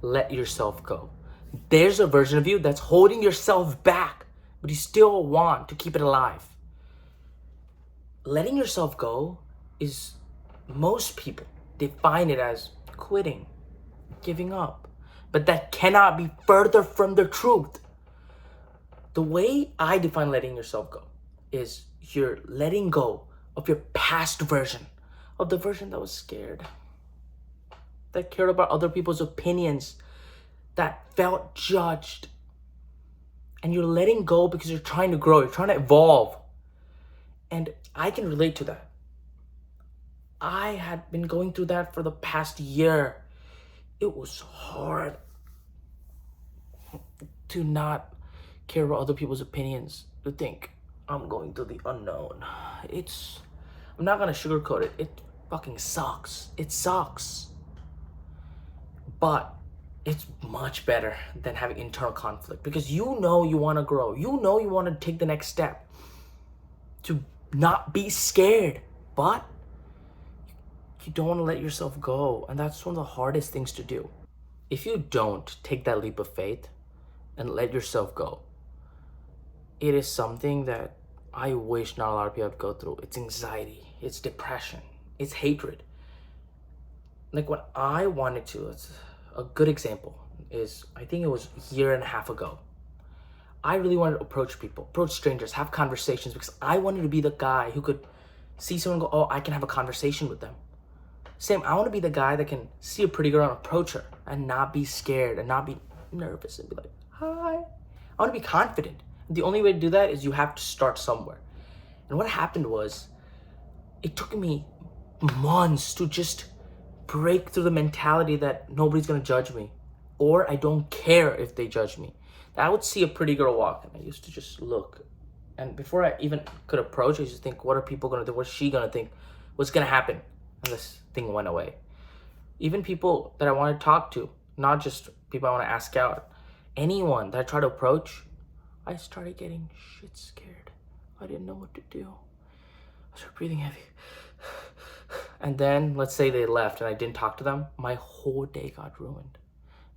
let yourself go. There's a version of you that's holding yourself back, but you still want to keep it alive. Letting yourself go is, most people define it as quitting, giving up. But that cannot be further from the truth. The way I define letting yourself go is you're letting go of your past version, of the version that was scared, that cared about other people's opinions, that felt judged. And you're letting go because you're trying to grow, you're trying to evolve. And I can relate to that. I had been going through that for the past year. It was hard to not care about other people's opinions, to think I'm going to the unknown. I'm not gonna sugarcoat it. It fucking sucks. It sucks. But it's much better than having internal conflict, because you know you want to grow. You know you want to take the next step, to not be scared, but you don't want to let yourself go. And that's one of the hardest things to do. If you don't take that leap of faith and let yourself go, it is something that I wish not a lot of people have to go through. It's anxiety, it's depression, it's hatred. Like when I wanted to, it's a good example is, I think it was a year and a half ago. I really wanted to approach people, approach strangers, have conversations, because I wanted to be the guy who could see someone and go, oh, I can have a conversation with them. Same, I want to be the guy that can see a pretty girl and approach her and not be scared and not be nervous and be like, hi. I want to be confident. The only way to do that is you have to start somewhere. And what happened was, it took me months to just break through the mentality that nobody's going to judge me, or I don't care if they judge me. I would see a pretty girl walk and I used to just look. And before I even could approach, I used to think, what are people going to think? What's she going to think? What's going to happen? And this thing went away. Even people that I want to talk to, not just people I want to ask out, anyone that I try to approach, I started getting shit scared. I didn't know what to do. I started breathing heavy. And then, let's say they left and I didn't talk to them, my whole day got ruined.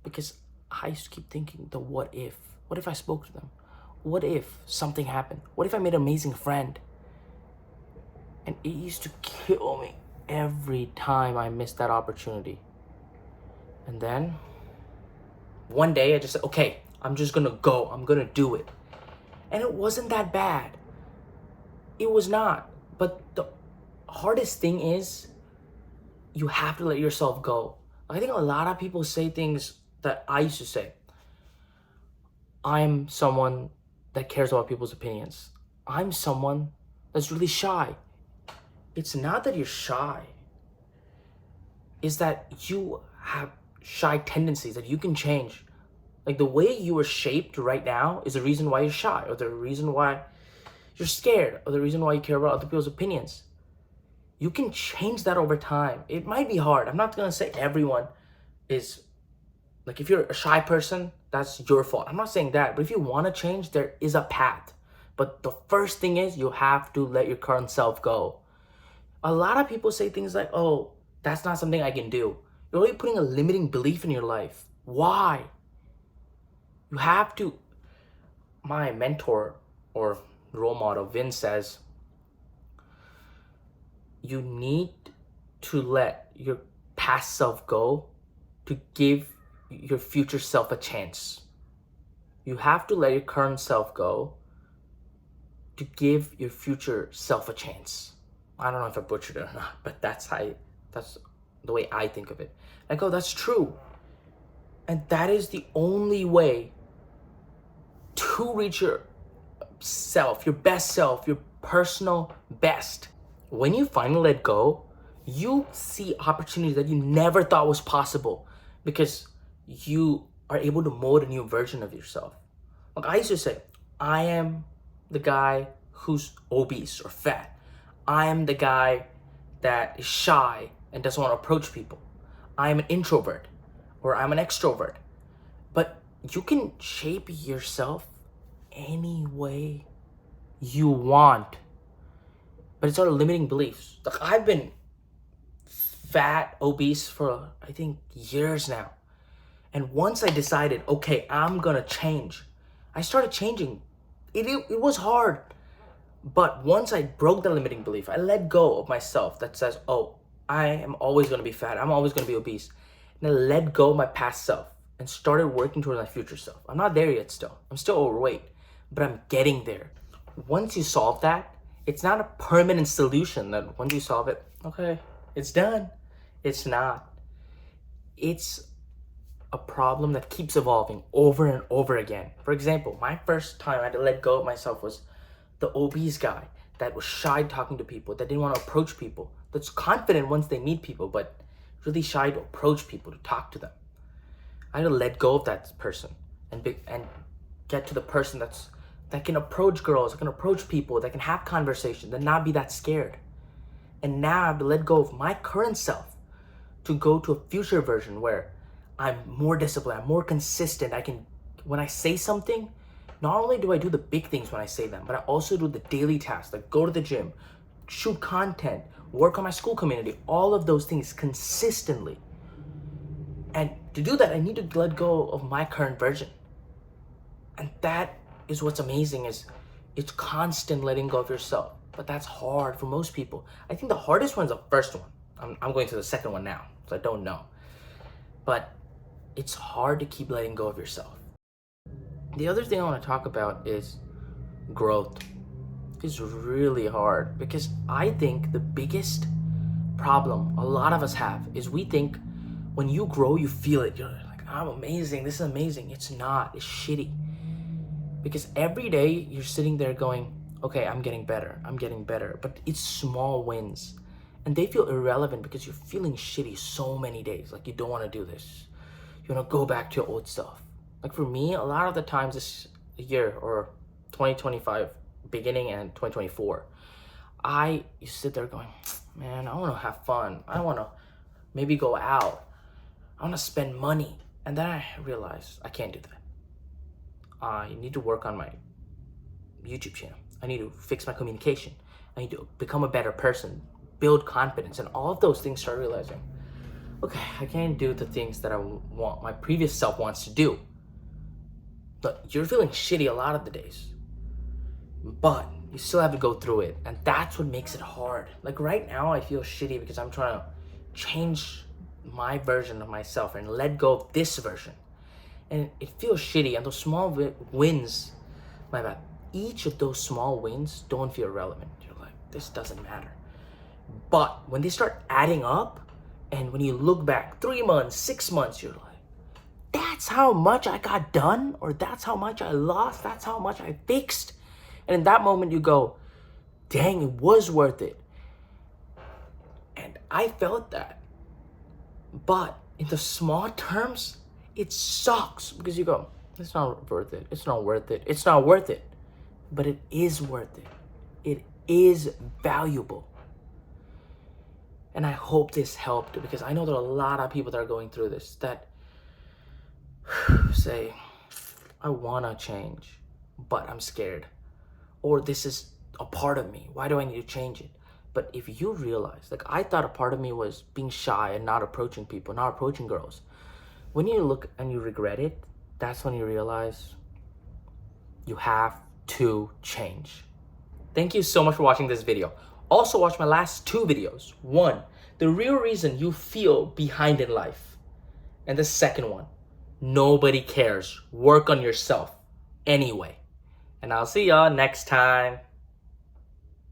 Because I used to keep thinking the what if. What if I spoke to them? What if something happened? What if I made an amazing friend? And it used to kill me every time I missed that opportunity. And then, one day I just said, okay, I'm just gonna go. I'm gonna do it. And it wasn't that bad. It was not. But the hardest thing is, you have to let yourself go. I think a lot of people say things that I used to say. I'm someone that cares about people's opinions. I'm someone that's really shy. It's not that you're shy. It's that you have shy tendencies that you can change. Like the way you are shaped right now is the reason why you're shy, or the reason why you're scared, or the reason why you care about other people's opinions. You can change that over time. It might be hard. I'm not gonna say everyone is, like if you're a shy person, that's your fault. I'm not saying that, but if you wanna change, there is a path. But the first thing is, you have to let your current self go. A lot of people say things like, oh, that's not something I can do. You're only putting a limiting belief in your life. Why? You have to. My mentor or role model, Vin, says, you need to let your past self go to give your future self a chance. You have to let your current self go to give your future self a chance. I don't know if I butchered it or not, but that's the way I think of it. I go, that's true. And that is the only way to reach your self, your best self, your personal best. When you finally let go, you see opportunities that you never thought was possible, because you are able to mold a new version of yourself. Like I used to say, I am the guy who's obese or fat. I am the guy that is shy and doesn't want to approach people. I am an introvert or I'm an extrovert. But you can shape yourself any way you want. But it's all limiting beliefs. Like I've been fat, obese for I think years now. And once I decided, okay, I'm gonna change, I started changing. It was hard. But once I broke the limiting belief, I let go of myself that says, oh, I am always gonna be fat, I'm always gonna be obese. And I let go of my past self and started working towards my future self. I'm not there yet still. I'm still overweight, but I'm getting there. Once you solve that, it's not a permanent solution that once you solve it, okay, it's done. It's not. It's a problem that keeps evolving over and over again. For example, my first time I had to let go of myself was the obese guy that was shy talking to people, that didn't want to approach people, that's confident once they meet people, but really shy to approach people, to talk to them. I had to let go of that person and get to the person that can approach girls, that can approach people, that can have conversations, and not be that scared. And now I have to let go of my current self to go to a future version where I'm more disciplined, I'm more consistent. When I say something, not only do I do the big things when I say them, but I also do the daily tasks, like go to the gym, shoot content, work on my school community, all of those things consistently. And to do that, I need to let go of my current version. And that is what's amazing, is it's constant letting go of yourself. But that's hard for most people. I think the hardest one is the first one. I'm going to the second one now, so I don't know. But it's hard to keep letting go of yourself. The other thing I want to talk about is growth. It's really hard because I think the biggest problem a lot of us have is we think when you grow, you feel it. You're like, I'm amazing, this is amazing. It's not, it's shitty. Because every day you're sitting there going, okay, I'm getting better. But it's small wins. And they feel irrelevant because you're feeling shitty so many days. Like you don't want to do this. You want to go back to your old stuff. Like for me, a lot of the times this year or 2025 beginning and 2024, you sit there going, man, I want to have fun. I want to maybe go out. I want to spend money. And then I realized I can't do that. I need to work on my YouTube channel. I need to fix my communication. I need to become a better person, build confidence, and all of those things. Start realizing, okay, I can't do the things that I want, my previous self wants to do. But you're feeling shitty a lot of the days. But you still have to go through it. And that's what makes it hard. Like right now, I feel shitty because I'm trying to change my version of myself and let go of this version. And it feels shitty. And those small wins, my bad, each of those small wins don't feel relevant. You're like, this doesn't matter. But when they start adding up, and when you look back 3 months, 6 months, you're like, that's how much I got done, or that's how much I lost, that's how much I fixed. And in that moment you go, dang, it was worth it. And I felt that. But in the small terms, it sucks because you go, it's not worth it, it's not worth it, it's not worth it. But it is worth it. It is valuable. And I hope this helped, because I know there are a lot of people that are going through this that say, I want to change, but I'm scared. Or this is a part of me. Why do I need to change it? But if you realize, like I thought a part of me was being shy and not approaching people, not approaching girls. When you look and you regret it, that's when you realize you have to change. Thank you so much for watching this video. Also watch my last 2 videos. 1, the real reason you feel behind in life. And the second one, nobody cares. Work on yourself anyway. And I'll see y'all next time.